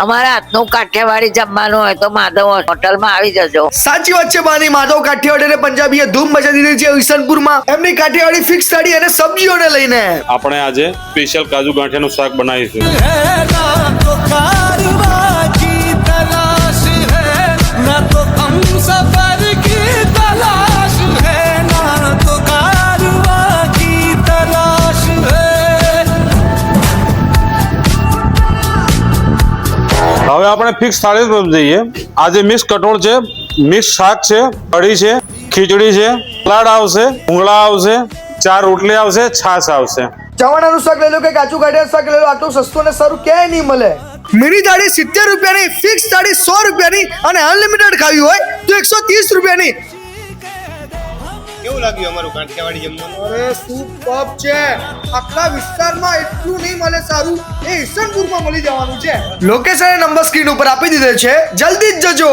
અમારા હાથનું કાઠિયાવાડી જમવાનું હોય તો માધવ હોટલમાં આવી જજો. સાચી વાત છે બાની. માધવ કાઠિયાવાડી અને પંજાબીએ ધૂમ મચાવી દીધી છે ઈસનપુરમાં એમની કાઠિયાવાડી ફિક્સ થાળી અને સબ્જીઓને લઈને. આપણે આજે સ્પેશિયલ કાજુ ગાંઠિયાનું શાક બનાવીશું. હવે આપણે ફિક્સ થાળી તરફ જઈએ. આજે મિક્સ કઠોળ છે, મિક્સ શાક છે, કઢી છે, ખીચડી છે, સલાડ આવશે, ભૂંગળા આવશે, 4 રોટલી આવશે, છાશ આવશે. ચવાણાનું શાક લઈ લો કે કાચું કાઢિયા શાક લઈ લો, આટલું સસ્તું અને સારું ક્યાંય નહીં મળે. મિની થાળી 70 રૂપિયાની, ફિક્સ થાળી 100 રૂપિયાની અને અનલિમિટેડ ખાવી હોય તો 130 રૂપિયાની. કેવું લાગ્યું અમારું કાઠિયાવાડી જમવાનું? અરે સુપર છે. આખા વિસ્તારમાં એટલું નહીં મળે સારું, એ ઈસનપુરમાં મળી જવાનું છે. લોકેશન નંબર સ્ક્રીન ઉપર આપી દીધો છે, જલ્દી જ જજો.